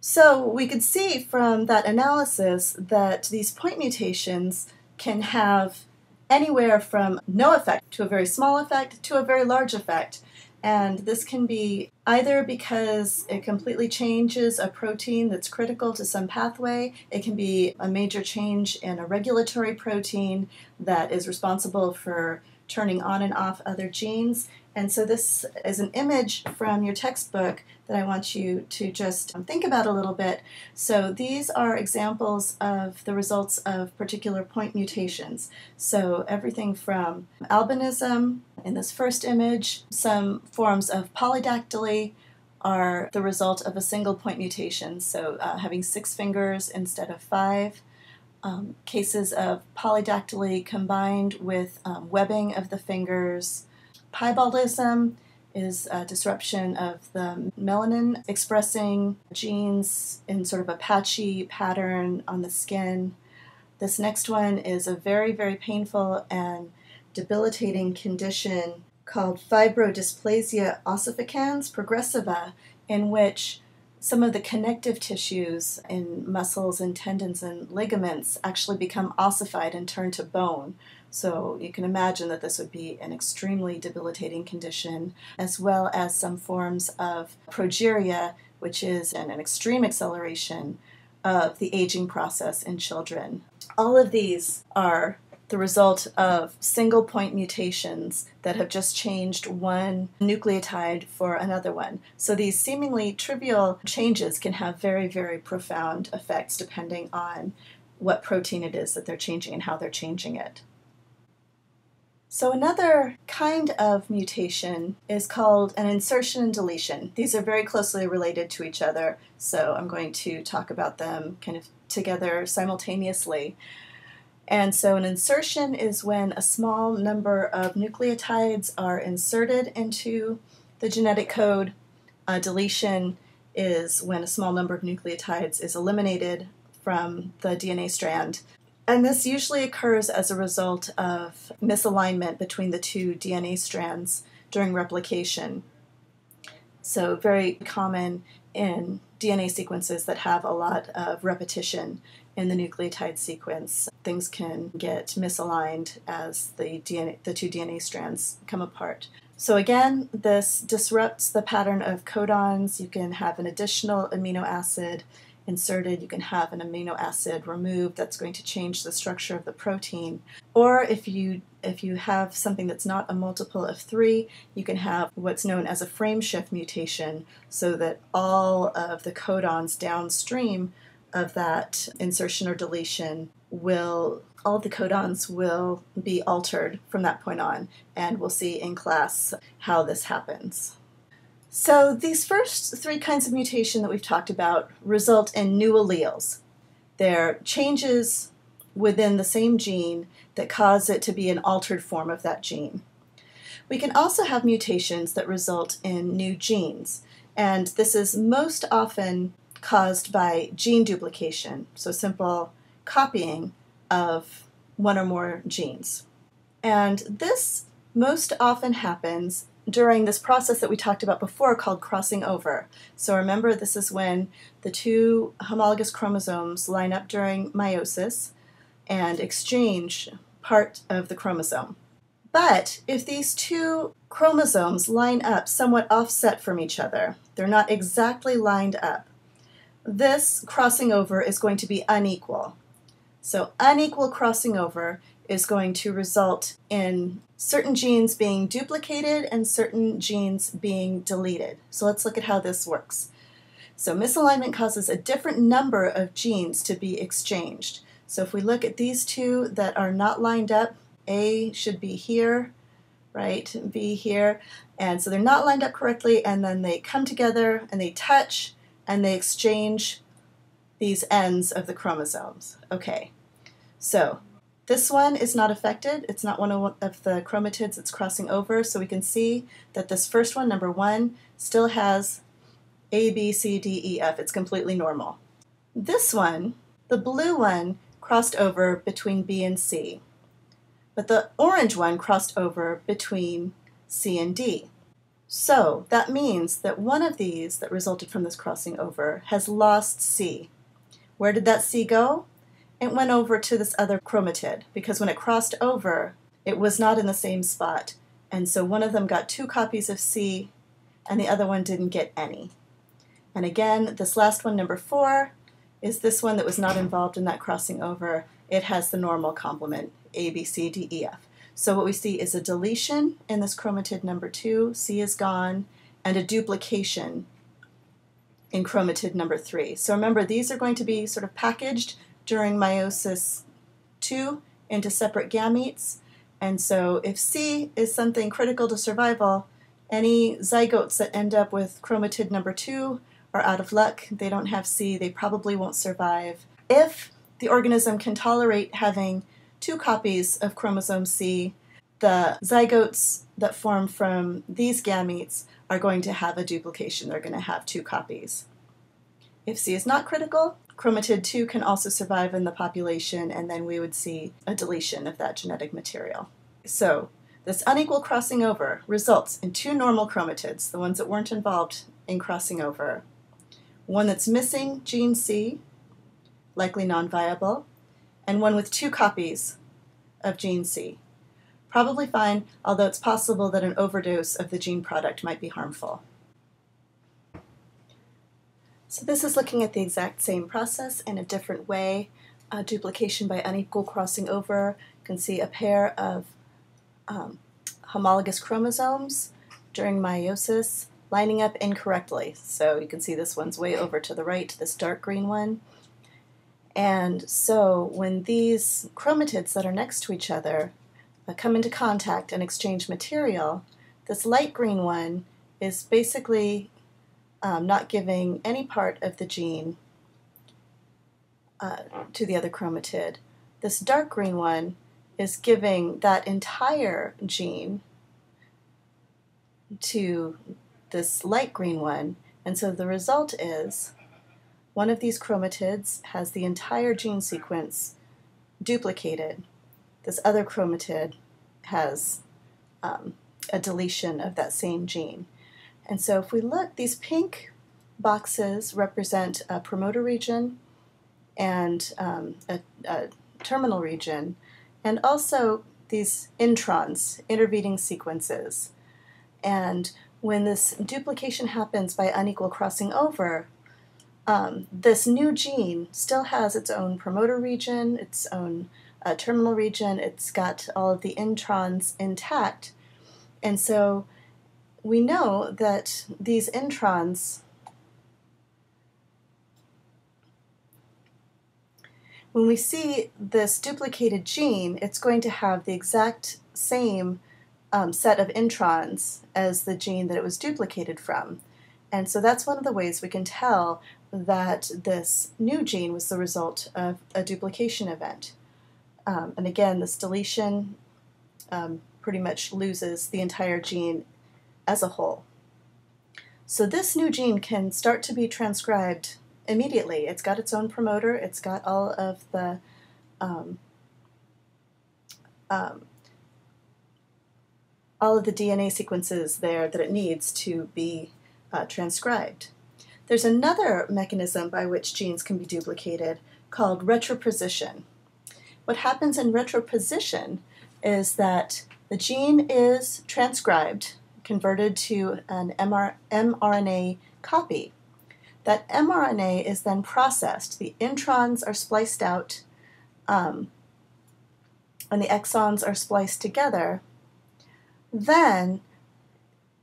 So we could see from that analysis that these point mutations can have anywhere from no effect to a very small effect to a very large effect. And this can be either because it completely changes a protein that's critical to some pathway. It can be a major change in a regulatory protein that is responsible for turning on and off other genes. And so this is an image from your textbook that I want you to just think about a little bit. So these are examples of the results of particular point mutations. So everything from albinism in this first image, some forms of polydactyly are the result of a single point mutation, so having 6 fingers instead of 5. Cases of polydactyly combined with webbing of the fingers. Piebaldism is a disruption of the melanin expressing genes in sort of a patchy pattern on the skin. This next one is a very, very painful and debilitating condition called fibrodysplasia ossificans progressiva, in which some of the connective tissues in muscles and tendons and ligaments actually become ossified and turn to bone. So you can imagine that this would be an extremely debilitating condition, as well as some forms of progeria, which is an extreme acceleration of the aging process in children. All of these are the result of single point mutations that have just changed one nucleotide for another one. So these seemingly trivial changes can have very, very profound effects depending on what protein it is that they're changing and how they're changing it. So another kind of mutation is called an insertion and deletion. These are very closely related to each other, so I'm going to talk about them kind of together simultaneously. And so an insertion is when a small number of nucleotides are inserted into the genetic code. A deletion is when a small number of nucleotides is eliminated from the DNA strand. And this usually occurs as a result of misalignment between the two DNA strands during replication. So very common in DNA sequences that have a lot of repetition in the nucleotide sequence. Things can get misaligned as the two DNA strands come apart. So again, this disrupts the pattern of codons. You can have an additional amino acid inserted, you can have an amino acid removed. That's going to change the structure of the protein. Or if you have something that's not a multiple of 3, you can have what's known as a frame shift mutation, so that all of the codons downstream of that insertion or deletion all the codons will be altered from that point on, and we'll see in class how this happens. So these first 3 kinds of mutation that we've talked about result in new alleles. They're changes within the same gene that cause it to be an altered form of that gene. We can also have mutations that result in new genes, and this is most often caused by gene duplication, so simple copying of one or more genes. And this most often happens during this process that we talked about before called crossing over. So remember, this is when the 2 homologous chromosomes line up during meiosis and exchange part of the chromosome. But if these 2 chromosomes line up somewhat offset from each other, they're not exactly lined up, this crossing over is going to be unequal. So unequal crossing over is going to result in certain genes being duplicated and certain genes being deleted. So let's look at how this works. So misalignment causes a different number of genes to be exchanged. So if we look at these 2 that are not lined up, A should be here, right, B here, and so they're not lined up correctly, and then they come together and they touch and they exchange these ends of the chromosomes. Okay, so this one is not affected. It's not one of the chromatids it's crossing over, so we can see that this first one, number 1, still has A, B, C, D, E, F. It's completely normal. This one, the blue one, crossed over between B and C, but the orange one crossed over between C and D. So that means that one of these that resulted from this crossing over has lost C. Where did that C go? It went over to this other chromatid, because when it crossed over, it was not in the same spot. And so one of them got 2 copies of C, and the other one didn't get any. And again, this last one, number 4, is this one that was not involved in that crossing over. It has the normal complement, A, B, C, D, E, F. So what we see is a deletion in this chromatid number 2, C is gone, and a duplication in chromatid number 3. So remember, these are going to be sort of packaged during meiosis 2 into separate gametes. And so if C is something critical to survival, any zygotes that end up with chromatid number 2 are out of luck. They don't have C, they probably won't survive. If the organism can tolerate having 2 copies of chromosome C, the zygotes that form from these gametes are going to have a duplication. They're going to have 2 copies. If C is not critical, chromatid 2 can also survive in the population, and then we would see a deletion of that genetic material. So this unequal crossing over results in 2 normal chromatids, the ones that weren't involved in crossing over. One that's missing gene C, likely non-viable, and one with 2 copies of gene C. Probably fine, although it's possible that an overdose of the gene product might be harmful. So this is looking at the exact same process in a different way. Duplication by unequal crossing over. You can see a pair of homologous chromosomes during meiosis lining up incorrectly. So you can see this one's way over to the right, this dark green one. And so when these chromatids that are next to each other come into contact and exchange material, this light green one is basically not giving any part of the gene to the other chromatid. This dark green one is giving that entire gene to this light green one, and so the result is one of these chromatids has the entire gene sequence duplicated. This other chromatid has a deletion of that same gene. And so if we look, these pink boxes represent a promoter region and a terminal region, and also these introns, intervening sequences. And when this duplication happens by unequal crossing over, this new gene still has its own promoter region, its own terminal region, it's got all of the introns intact. And so we know that these introns, when we see this duplicated gene, it's going to have the exact same set of introns as the gene that it was duplicated from. And so that's one of the ways we can tell that this new gene was the result of a duplication event. And again, this deletion pretty much loses the entire gene as a whole. So this new gene can start to be transcribed immediately. It's got its own promoter, it's got all of the DNA sequences there that it needs to be transcribed. There's another mechanism by which genes can be duplicated called retroposition. What happens in retroposition is that the gene is transcribed, converted to an mRNA copy. That mRNA is then processed. The introns are spliced out, and the exons are spliced together. Then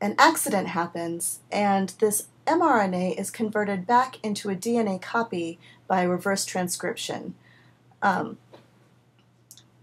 an accident happens, and this mRNA is converted back into a DNA copy by reverse transcription.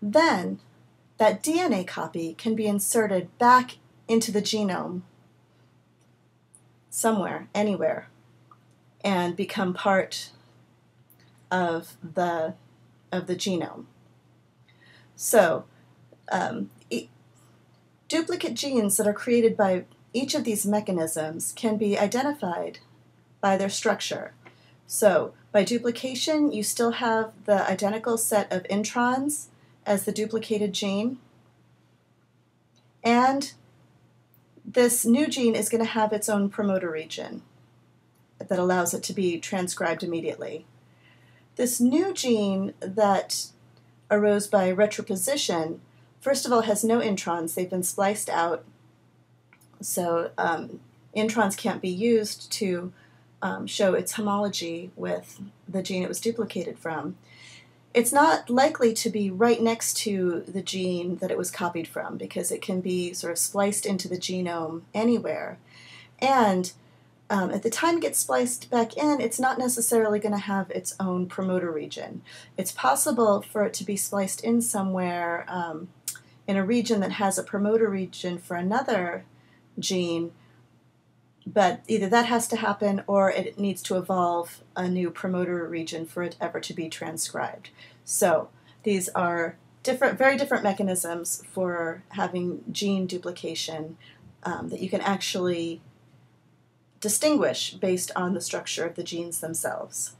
Then that DNA copy can be inserted back into the genome somewhere, anywhere, and become part of the genome. So duplicate genes that are created by each of these mechanisms can be identified by their structure. So by duplication, you still have the identical set of introns as the duplicated gene, and this new gene is going to have its own promoter region that allows it to be transcribed immediately. This new gene that arose by retroposition, first of all, has no introns. They've been spliced out, so introns can't be used to show its homology with the gene it was duplicated from. It's not likely to be right next to the gene that it was copied from because it can be sort of spliced into the genome anywhere. And at the time it gets spliced back in, it's not necessarily going to have its own promoter region. It's possible for it to be spliced in somewhere in a region that has a promoter region for another gene, but either that has to happen or it needs to evolve a new promoter region for it ever to be transcribed. So these are different, very different mechanisms for having gene duplication that you can actually distinguish based on the structure of the genes themselves.